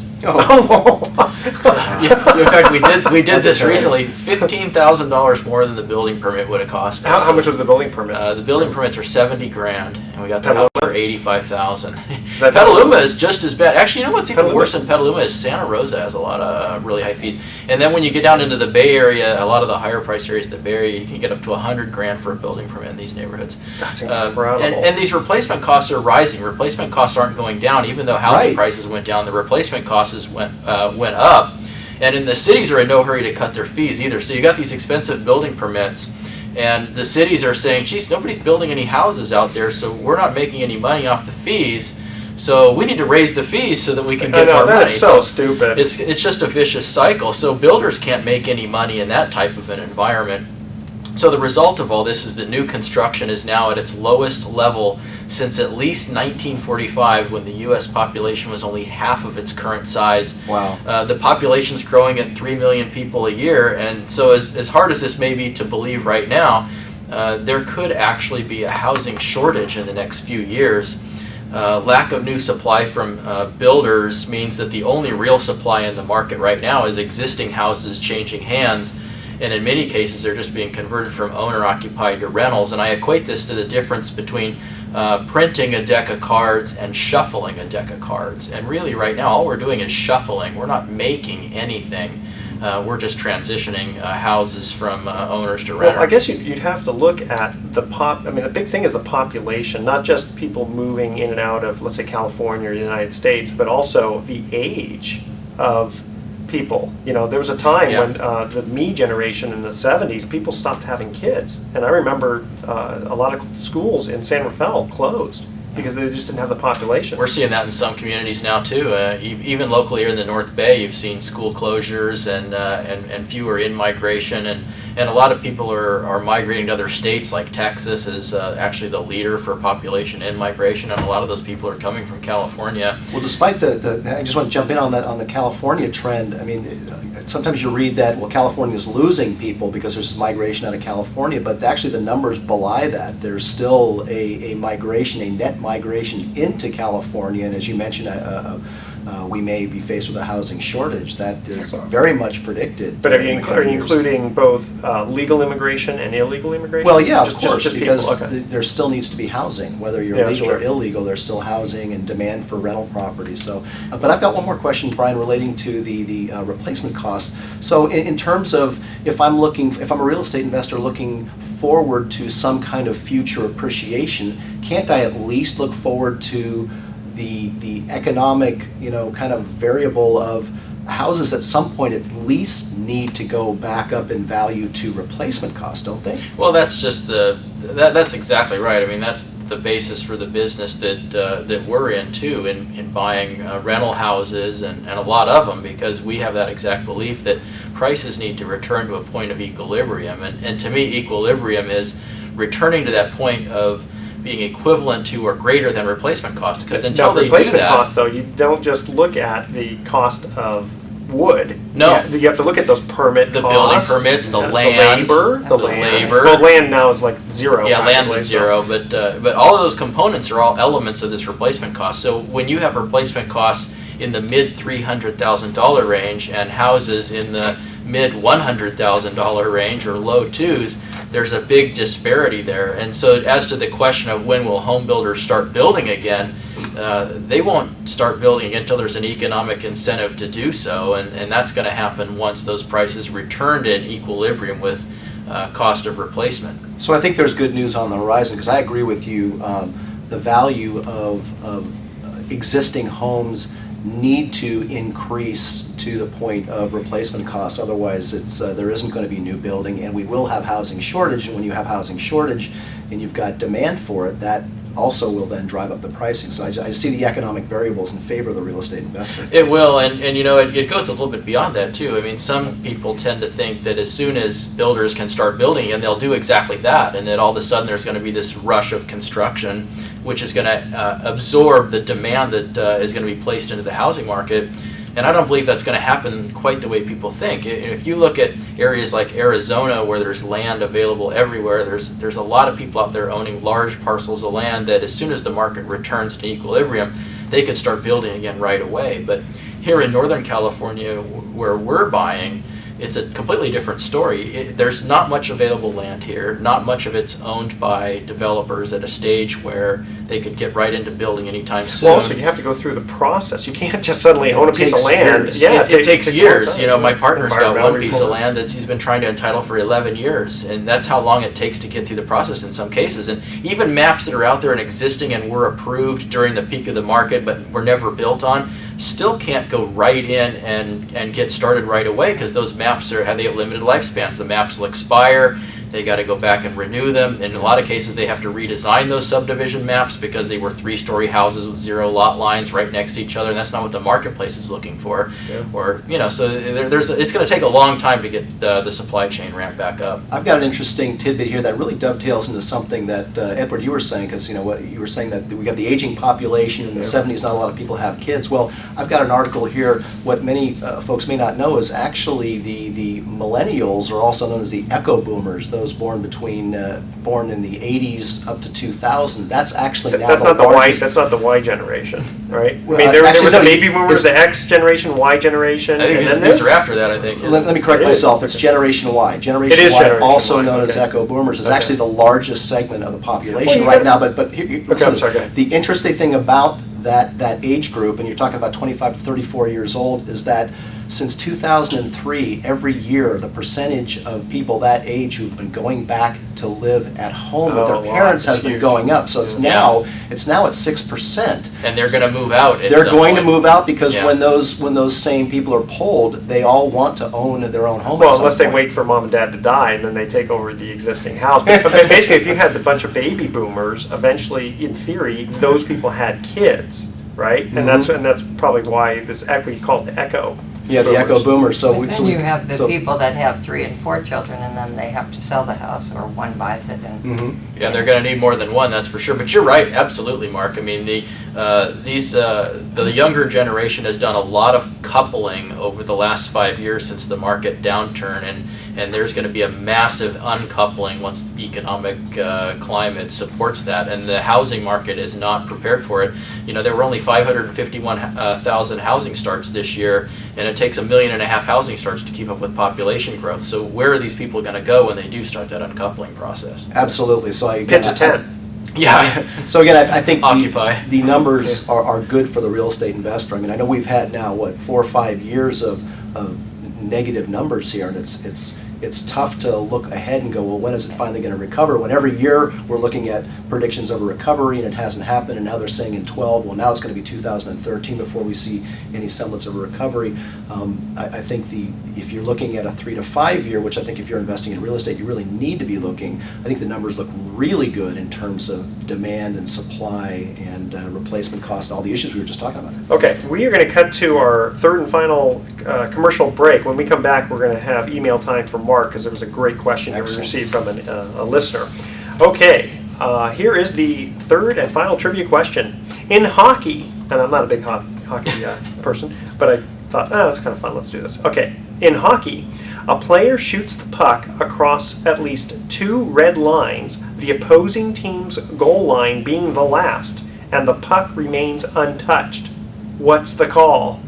Yeah, in fact, we did That's this okay. recently. $15,000 more than the building permit would have cost us. How much was the building permit? The building permits are $70,000, and we got the house for $85,000. that Petaluma is just as bad. Actually, you know what's even Petaluma? worse than Petaluma is Santa Rosa has a lot of really high fees. And then when you get down into the Bay Area, a lot of the higher price areas of the Bay Area, you can get up to $100,000 for a building permit in these neighborhoods. That's incredible. And these replacement costs are rising. Replacement costs aren't going down, even though housing Right. prices went down. The replacement costs went up. And in the cities are in no hurry to cut their fees either. So you got these expensive building permits, and the cities are saying, geez, nobody's building any houses out there, so we're not making any money off the fees. So we need to raise the fees so that we can I get know, more that money. is so stupid. It's just a vicious cycle. So builders can't make any money in that type of an environment. So the result of all this is that new construction is now at its lowest level since at least 1945, when the U.S. population was only half of its current size. Wow. The population's growing at 3 million people a year, and so as hard as this may be to believe right now, there could actually be a housing shortage in the next few years. Lack of new supply from builders means that the only real supply in the market right now is existing houses changing hands, and in many cases they're just being converted from owner-occupied to rentals. And I equate this to the difference between printing a deck of cards and shuffling a deck of cards. And really right now all we're doing is shuffling. We're not making anything. We're just transitioning houses from owners to renters. Well, I guess you'd have to look at the the big thing is the population, not just people moving in and out of, let's say, California or the United States, but also the age of people. There was a time when the me generation in the 70s, people stopped having kids. And I remember a lot of schools in San Rafael closed because they just didn't have the population. We're seeing that in some communities now too. Even locally here in the North Bay, you've seen school closures and fewer in-migration, and a lot of people are migrating to other states. Like Texas is actually the leader for population in-migration, and a lot of those people are coming from California. Well, despite I just want to jump in on that, on the California trend. I mean, sometimes you read that, well, California is losing people because there's migration out of California, but actually the numbers belie that. There's still a migration, a net migration into California, and as you mentioned, we may be faced with a housing shortage. That is very much predicted. But are you including both legal immigration and illegal immigration? Well, yeah, of course, just because people, okay. there still needs to be housing, whether you're legal or illegal. There's still housing and demand for rental property. So, but I've got one more question, Brian, relating to the replacement costs. So, in terms of if I'm a real estate investor looking forward to some kind of future appreciation, can't I at least look forward to the economic, kind of variable of houses at some point at least need to go back up in value to replacement cost, don't they? Well, that's just that's exactly right. I mean, that's the basis for the business that we're in too, in buying rental houses and a lot of them, because we have that exact belief that prices need to return to a point of equilibrium. And to me, equilibrium is returning to that point of being equivalent to or greater than replacement cost. Because until they do that, replacement cost, though, you don't just look at the cost of wood. No, you have to look at those permit the costs, building permits, the land, the labor. Well, land now is like zero. Yeah, land's at zero, but all of those components are all elements of this replacement cost. So when you have replacement costs in the mid $300,000 range and houses in the mid $100,000 range or low twos, there's a big disparity there. And so as to the question of when will home builders start building again, they won't start building again until there's an economic incentive to do so, and that's going to happen once those prices return to an equilibrium with cost of replacement. So I think there's good news on the horizon, because I agree with you. The value of existing homes need to increase to the point of replacement costs. Otherwise, there isn't going to be new building, and we will have housing shortage. And when you have housing shortage and you've got demand for it, that also will then drive up the pricing. So I see the economic variables in favor of the real estate investor. It will, and it goes a little bit beyond that too. I mean, some people tend to think that as soon as builders can start building, and they'll do exactly that, and that all of a sudden there's going to be this rush of construction, which is going to absorb the demand that is going to be placed into the housing market. And I don't believe that's going to happen quite the way people think. If you look at areas like Arizona, where there's land available everywhere, there's a lot of people out there owning large parcels of land that as soon as the market returns to equilibrium, they could start building again right away. But here in Northern California, where we're buying, it's a completely different story. There's not much available land here. Not much of it's owned by developers at a stage where they could get right into building anytime soon. Well, also you have to go through the process. You can't just suddenly own a piece of land. Years. Yeah, it takes years. My partner's got one Environmental piece of report. land that he's been trying to entitle for 11 years, and that's how long it takes to get through the process in some cases. And even maps that are out there and existing and were approved during the peak of the market but were never built on, still can't go right in and get started right away, because those maps they have limited lifespans. The maps will expire. They got to go back and renew them. In a lot of cases, they have to redesign those subdivision maps because they were 3-story houses with 0 lot lines right next to each other, and that's not what the marketplace is looking for. Yeah. Or so it's going to take a long time to get the supply chain ramped back up. I've got an interesting tidbit here that really dovetails into something that Edward, you were saying, because what you were saying, that we got the aging population in the 70s. Not a lot of people have kids. Well, I've got an article here. What many folks may not know is actually the millennials are also known as the echo boomers. those born born in the 80s up to 2000, that's actually now That's the not the Y. largest. That's not the Y generation, right? Well, I mean, there actually, was no, the baby boomers, it's- the X generation, Y generation, I think and then these this. are after that, I think. Let me correct It is. myself, it's Generation Y. Generation It is Y, Generation also Y, known as okay. Echo Boomers, is Okay. actually the largest segment of the population you right gotta- now. But Okay, I'm sorry, go ahead. the interesting thing about that age group, and you're talking about 25 to 34 years old, is that since 2003, every year, the percentage of people that age who've been going back to live at home with Oh, their wow, parents that's has been huge. going up. So it's Yeah. now at 6%. And they're going to move out at They're some going to point. move out because Yeah. when those same people are polled, they all want to own their own home. Well, at some unless they point. wait for mom and dad to die and then they take over the existing house. But basically, if you had a bunch of baby boomers, eventually, in theory, those people had kids, right? And that's probably why this we call it the echo. Yeah, the Echo Boomers. So But then you have the so- people that have 3 and 4 children, and then they have to sell the house, or one buys it and. Mhm. Yeah, they're going to need more than one, that's for sure. But you're right, absolutely, Mark. I mean, the younger generation has done a lot of coupling over the last 5 years since the market downturn, and there's going to be a massive uncoupling once the economic climate supports that, and the housing market is not prepared for it. You know, there were only 551,000 housing starts this year, and it takes 1.5 million housing starts to keep up with population growth. So where are these people going to go when they do start that uncoupling process? Absolutely. So Pitch a tent. Yeah. So again, I think Occupy. the numbers are good for the real estate investor. I mean, I know we've had now, 4 or 5 years of negative numbers here, and it's tough to look ahead and go, well, when is it finally going to recover? When every year we're looking at predictions of a recovery and it hasn't happened, and now they're saying in 12, well, now it's going to be 2013 before we see any semblance of a recovery. I think if you're looking at a 3 to 5 year, which I think if you're investing in real estate, you really need to be looking, I think the numbers look really good in terms of demand and supply and replacement cost, all the issues we were just talking about. Okay, we are going to cut to our third and final commercial break. When we come back, we're going to have email time for Mark, because there was a great question that we Excellent. received from a listener. Okay, here is the third and final trivia question. In hockey, and I'm not a big hockey person, but I thought, that's kind of fun, let's do this. Okay, in hockey, a player shoots the puck across at least 2 red lines, the opposing team's goal line being the last, and the puck remains untouched. What's the call?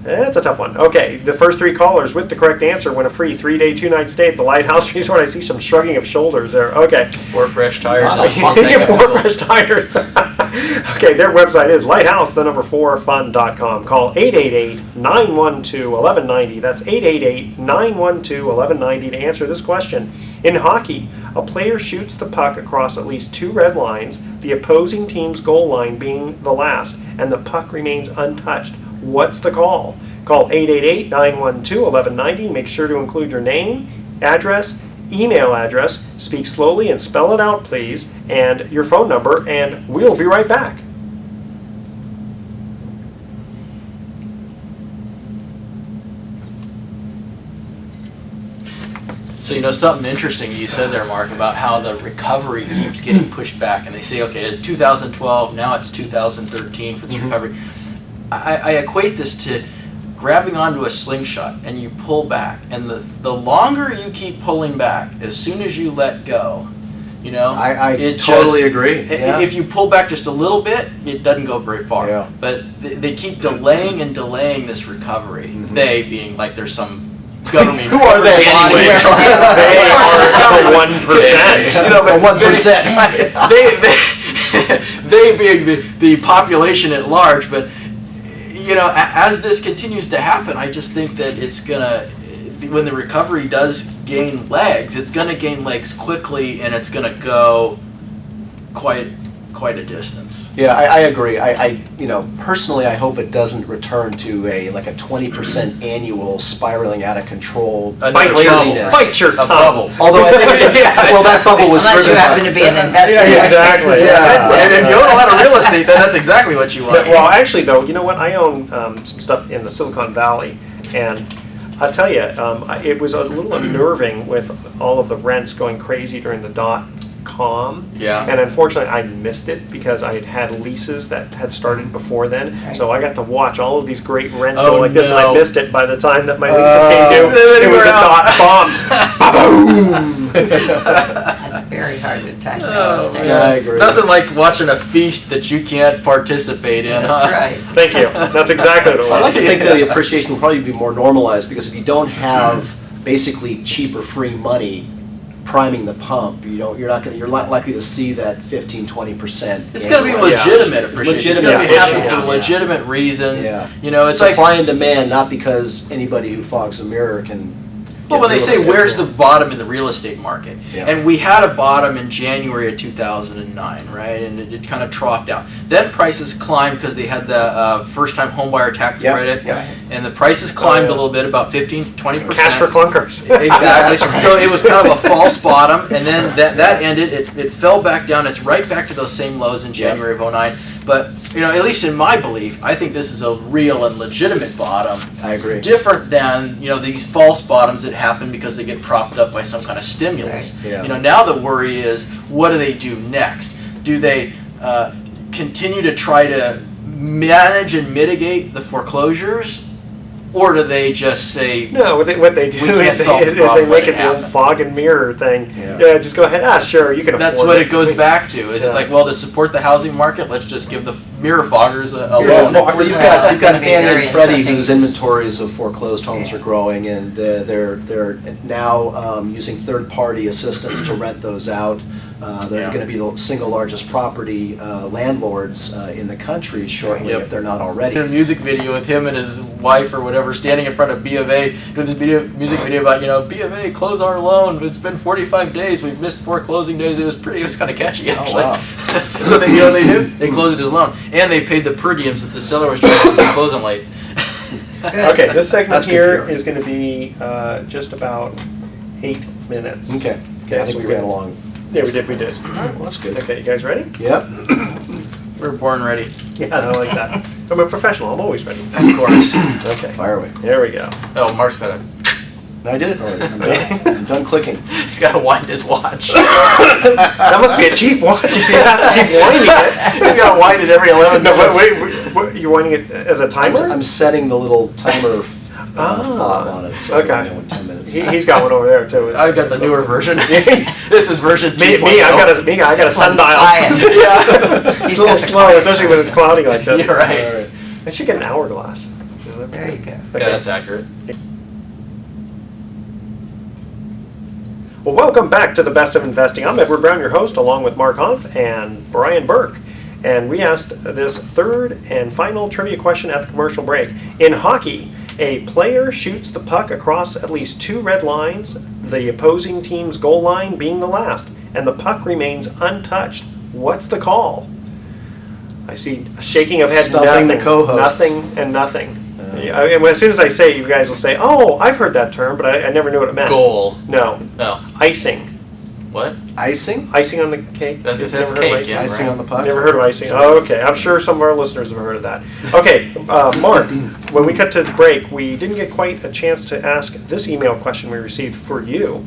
That's a tough one. Okay, the first 3 callers with the correct answer win a free 3-day, 2-night stay at the Lighthouse Resort. I see some shrugging of shoulders there. Okay. 4 fresh tires. Wow. on You one get thing of 4 fuel. fresh tires. Okay, their website is lighthouse4fun.com. Call 888-912-1190. That's 888-912-1190 to answer this question. In hockey, a player shoots the puck across at least 2 red lines, the opposing team's goal line being the last, and the puck remains untouched. What's the call? Call 888-912-1190. Make sure to include your name, address, email address, speak slowly and spell it out, please, and your phone number, and we'll be right back. So, you know, something interesting you said there, Mark, about how the recovery keeps getting pushed back. And they say, okay, 2012, now it's 2013 for this recovery. I equate this to grabbing onto a slingshot and you pull back. And the longer you keep pulling back, as soon as you let go, you know, I it totally just- agree. Yeah. If you pull back just a little bit, it doesn't go very far. Yeah. But they keep delaying and delaying this recovery. Mm-hmm. They being like there's some government. Who are they body anyway? They are the 1%. You know, but The 1%. they being the population at large, but you know, as this continues to happen, I just think that it's gonna, when the recovery does gain legs, it's gonna gain legs quickly, and it's gonna go quite a distance. Yeah, I agree. I personally, I hope it doesn't return to a 20% annual spiraling out of control Another craziness. Bite your A tongue. bubble. Although I think, well, that bubble was Unless you driven happen by. to be an investor. Yeah, in which exactly, case it's a yeah. good thing. And if you own a lot of real estate, then that's exactly what you want. Well, actually, though, you know what? I own some stuff in the Silicon Valley, and I'll tell you, it was a little unnerving with all of the rents going crazy during the dot calm. Yeah. And unfortunately, I missed it because I had leases that had started before then. Right. So I got to watch all of these great rents Oh, go like this, and I no. missed it by the time that my leases came So due. then It you was were the out. dot bomb. Boom! That's very hard to time real Oh, estate. Yeah, I agree. Nothing like watching a feast that you can't participate in, That's huh? right. Thank you. That's exactly what it I'd like was. to think that the appreciation will probably be more normalized, because if you don't have basically cheap or free money priming the pump, you're not likely to see that 15-20%. It's going to be annual- legitimate appreciation. It's Legitimate going to be happening appreciation, for yeah. legitimate reasons. Yeah. You know, it's like, Supply and demand, not because anybody who fogs a mirror can. well, get when they real say estate. where's the bottom in the real estate market, Yeah. and we had a bottom in January of 2009, right, and it kind of troughed out. Then prices climbed because they had the first-time homebuyer tax Yep, credit, yep. and the prices climbed yeah. a little bit, about 15-20%. Cash for clunkers. Exactly. So it was kind of a false bottom, and then that ended. It fell back down. It's right back to those same lows in January of 09. But at least in my belief, I think this is a real and legitimate bottom. I agree. Different than these false bottoms that happen because they get propped up by some kind of stimulus. Right. Yeah. Now the worry is, what do they do next? Do they continue to try to manage and mitigate the foreclosures? Or do they just say, No, what they do We can't is solve the they problem, make let it it the old happen. fog and mirror thing. Yeah. Just go ahead. Sure, you can afford that's what it goes back to. Is it's Yeah. like, well, to support the housing market, let's just give the mirror foggers a Yeah. loan. Well, you've Well, got that's gonna be Fannie very and Freddie interesting. whose inventories of foreclosed homes Yeah. are growing, and they're now using third-party assistance to rent those out. They're Yeah. going to be the single largest property landlords in the country shortly, Yep. if they're not Did already. a music video with him and his wife or whatever standing in front of B of A doing this music video about B of A, close our loan. It's been 45 days. We've missed 4 closing days. It was kind of catchy actually. wow. So they, what they do? They closed his loan and they paid the per diems that the seller was trying to close him late. Okay, this segment That's good here PR. is going to be just about 8 minutes. Okay, I think so we we're ran gonna- along. Yeah, we did. All right, well, that's good. Okay, you guys ready? Yep. We're born ready. Yeah, I like that. I'm a professional. I'm always ready. Of course. Okay, Fire away. there we go. Oh, Mark's got to. No, I did it already. I'm done. I'm done clicking. He's got to wind his watch. That must be a cheap watch if you have to keep winding it. He's got to wind it every 11 No, minutes. wait, you're winding it as a timer? I'm setting the little timer fob on it, so Okay. I know when 10 minutes. He's got one over there too. I've got the newer version. This is version 2.0. I got a sundial. Quiet. Yeah. It's a little slow, especially when it's cloudy like this. You're right. All right. I should get an hourglass. There you go. Okay. Yeah, that's accurate. Well, welcome back to the Best of Investing. I'm Edward Brown, your host, along with Mark Humph and Brian Burke. And we asked this third and final trivia question at the commercial break. In hockey, a player shoots the puck across at least 2 red lines, the opposing team's goal line being the last, and the puck remains untouched. What's the call? I see a shaking of head, Stumping the nothing, co-hosts. nothing, and nothing. Yeah, and as soon as I say it, you guys will say, oh, I've heard that term, but I never knew what it meant. Goal. No. No. Icing. What? Icing? Icing on the cake? That's You've it's never heard of cake, yeah. Icing on the puck? Never heard of icing. Oh, okay. I'm sure some of our listeners have heard of that. Okay, Mark, when we cut to the break, we didn't get quite a chance to ask this email question we received for you.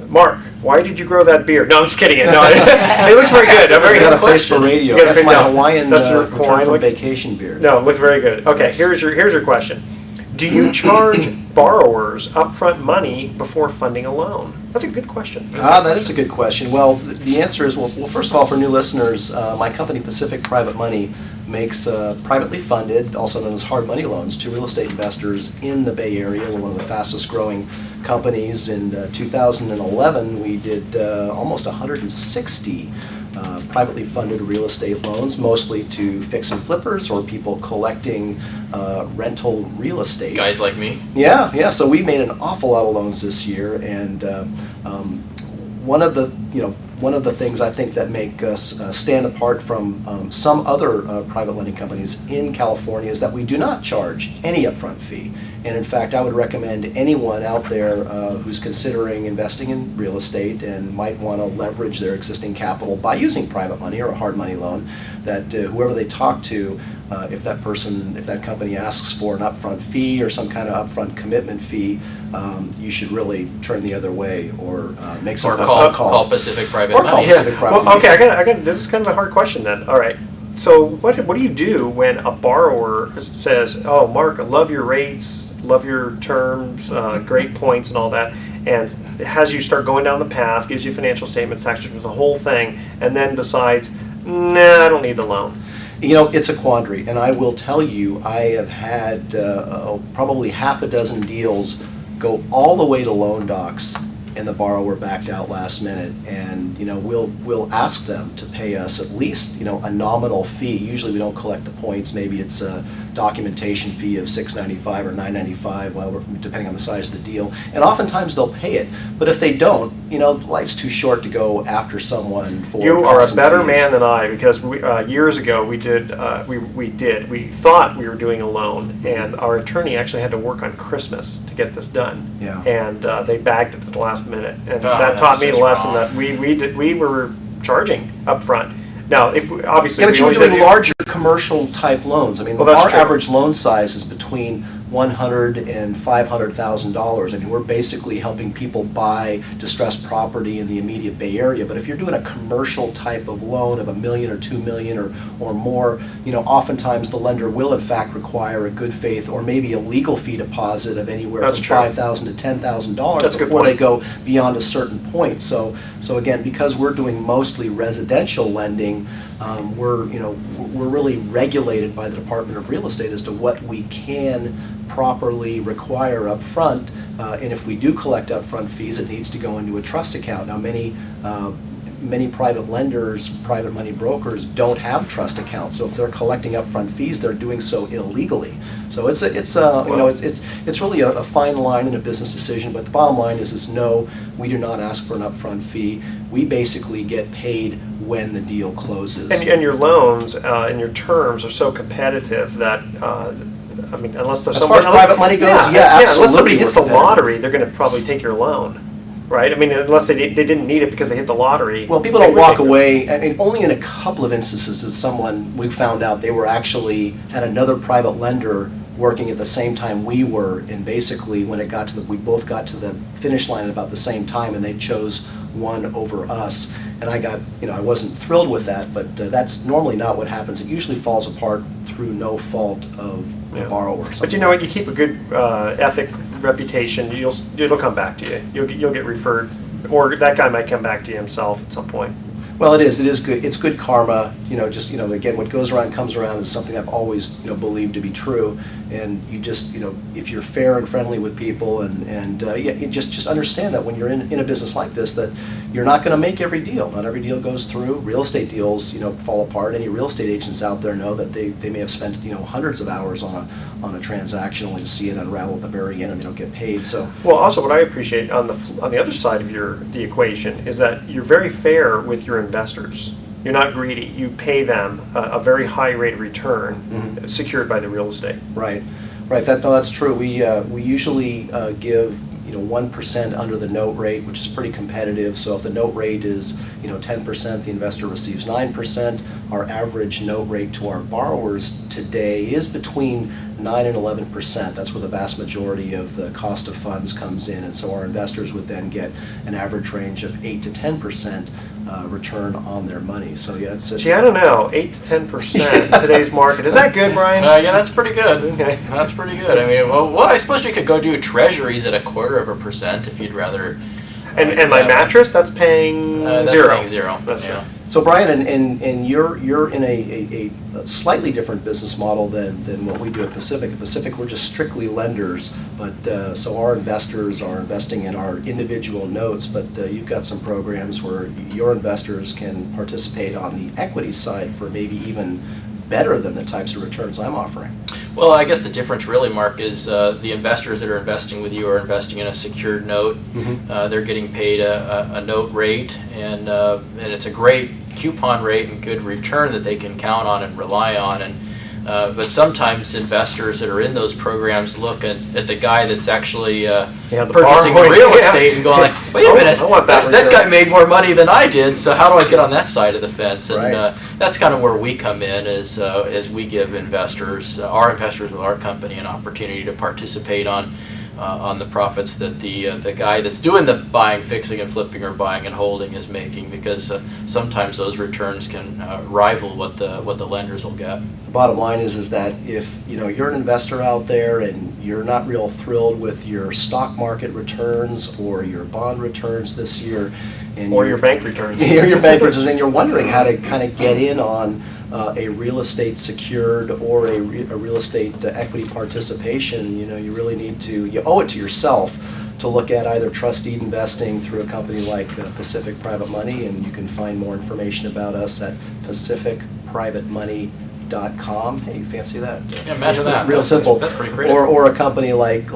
Mark, why did you grow that beard? No, I'm just kidding. No, it looks very good. I've Very got a good face for question. radio. You got a That's face- my no, Hawaiian that's your return Hawaiian from look? vacation beard. No, it looked very good. Okay, here's your question. Do you charge borrowers upfront money before funding a loan? That's a good question. That is a good question. Well, the answer is, well, first of all, for new listeners, my company, Pacific Private Money, makes privately funded, also known as hard money loans, to real estate investors in the Bay Area. We're one of the fastest growing companies. In 2011, we did almost 160 privately funded real estate loans, mostly to fix and flippers or people collecting rental real estate. Guys like me. Yeah. So we made an awful lot of loans this year, and one of the things I think that make us stand apart from some other private lending companies in California is that we do not charge any upfront fee. And in fact, I would recommend anyone out there who's considering investing in real estate and might want to leverage their existing capital by using private money or a hard money loan, that whoever they talk to, if that company asks for an upfront fee or some kind of upfront commitment fee, you should really turn the other way or make some Or phone call calls. Pacific Private Or call Money. Pacific Private Well, Money. okay, I got. This is kind of a hard question then. All right. So what do you do when a borrower says, "Oh, Mark, I love your rates, love your terms, great points, and all that," and has you start going down the path, gives you financial statements, tax returns, the whole thing, and then decides, "Nah, I don't need the loan." You know, it's a quandary, and I will tell you, I have had probably half a dozen deals go all the way to loan docs, and the borrower backed out last minute. And you know, we'll ask them to pay us at least a nominal fee. Usually, we don't collect the points. Maybe it's a documentation fee of $6.95 or $9.95, well, depending on the size of the deal. And oftentimes they'll pay it. But if they don't, life's too short to go after someone for. You are a costs and better fees. man than I, because years ago we thought we were doing a loan, and our attorney actually had to work on Christmas to get this done. Yeah. And they bagged it at the last minute, and Oh, that taught that's me the just lesson wrong. that we were charging up front. Now, if we, obviously, Yeah, but we you were always doing did- larger commercial type loans. I mean, Well, that's our true. average loan size is between $100,000 and $500,000. I mean, we're basically helping people buy distressed property in the immediate Bay Area. But if you're doing a commercial type of loan of $1 million or $2 million or more, oftentimes the lender will in fact require a good faith or maybe a legal fee deposit of anywhere That's from true. $5,000 to $10,000 That's a good before they point. go beyond a certain point. So again, because we're doing mostly residential lending, we're really regulated by the Department of Real Estate as to what we can properly require up front. And if we do collect upfront fees, it needs to go into a trust account. Now, many private lenders, private money brokers don't have trust accounts. So if they're collecting upfront fees, they're doing so illegally. So it's really a fine line in a business decision. But the bottom line is no, we do not ask for an upfront fee. We basically get paid when the deal closes. And your loans and your terms are so competitive that, unless there's As far as private money goes, yeah, Unless somebody absolutely, hits we're the competitive. lottery, they're going to probably take your loan, right? I mean, unless they didn't need it because they hit the lottery. Well, people they don't would walk take it. away. I mean, only in a couple of instances did someone, we found out they were actually, had another private lender working at the same time we were, and basically when we both got to the finish line at about the same time, and they chose one over us. And I wasn't thrilled with that, but that's normally not what happens. It usually falls apart through no fault of the Yeah. borrower. But you know what? You keep a good ethic reputation. It'll come back to you. You'll get referred, or that guy might come back to you himself at some point. Well, it is good. It's good karma. Again, what goes around comes around is something I've always, believed to be true. And you just, if you're fair and friendly with people, you just understand that when you're in a business like this, that you're not going to make every deal. Not every deal goes through. Real estate deals, fall apart. Any real estate agents out there know that they may have spent, hundreds of hours on a transaction only to see it unravel at the very end, and they don't get paid. So. Well, also what I appreciate on the other side of the equation is that you're very fair with your investors. You're not greedy. You pay them a very high rate of return secured by the real estate. Right. That's true. We usually give 1% under the note rate, which is pretty competitive. So if the note rate is 10%, the investor receives 9%. Our average note rate to our borrowers today is between 9 and 11%. That's where the vast majority of the cost of funds comes in, and so our investors would then get an average range of 8 to 10% return on their money. So yeah, it's Gee, I don't know, 8 to 10% in today's market. Is that good, Brian? Yeah, that's pretty good. Okay. That's pretty good. I mean, well, I suppose you could go do treasuries at 1/4% if you'd rather. And my mattress, that's paying That's zero. paying zero. That's yeah. right. So Brian, and you're in a slightly different business model than what we do at Pacific. At Pacific, we're just strictly lenders, but so our investors are investing in our individual notes, but you've got some programs where your investors can participate on the equity side for maybe even better than the types of returns I'm offering. Well, I guess the difference really, Mark, is the investors that are investing with you are investing in a secured note. They're getting paid a note rate, and it's a great coupon rate and good return that they can count on and rely on. And but sometimes investors that are in those programs look at the guy that's actually the purchasing the borrowing, real yeah. estate and going like, wait a Oh, minute, I want that that guy return. made more money than I did, so how do I get on that side of the fence? And Right. that's kind of where we come in, as we give investors, our investors with our company, an opportunity to participate on on the profits that the guy that's doing the buying, fixing, and flipping, or buying and holding is making, because sometimes those returns can rival what the lenders will get. The bottom line is that if you're an investor out there and you're not real thrilled with your stock market returns or your bond returns this year, and Or your bank returns. or your bank returns, and you're wondering how to kind of get in on a real estate secured or a real estate equity participation, you really need to, you owe it to yourself to look at either trust deed investing through a company like Pacific Private Money, and you can find more information about us at pacificprivatemoney.com. Hey, fancy that? Yeah, imagine that. Real simple. That's pretty creative. Or a company like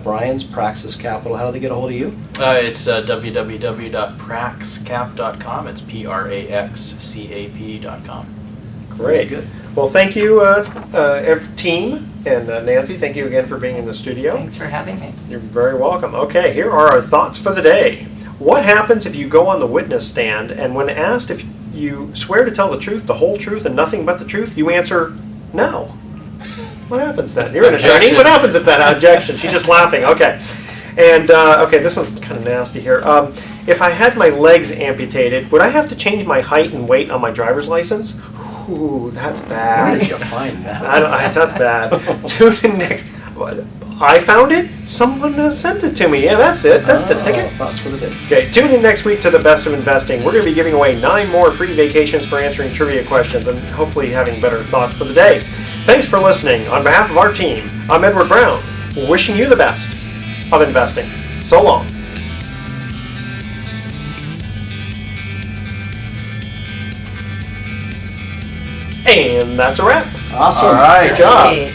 Brian's, Praxis Capital. How do they get a hold of you? It's www.praxcap.com. It's praxcap.com. Great. Good. Well, thank you, team, and Nancy, thank you again for being in the studio. Thanks for having me. You're very welcome. Okay, here are our thoughts for the day. What happens if you go on the witness stand and when asked if you swear to tell the truth, the whole truth, and nothing but the truth, you answer no? What happens then? You're an attorney. Objection. What happens if that objection? She's just laughing. Okay. And, okay, this one's kind of nasty here. If I had my legs amputated, would I have to change my height and weight on my driver's license? Ooh, that's bad. Where did you find that? That's bad. Tune in next. I found it. Someone sent it to me. Yeah, that's it. That's the ticket. Thoughts for the day. Okay, tune in next week to the Best of Investing. We're going to be giving away 9 more free vacations for answering trivia questions and hopefully having better thoughts for the day. Thanks for listening. On behalf of our team, I'm Edward Brown, wishing you the best of investing. So long. And that's a wrap. Awesome. All right. Good job. Great.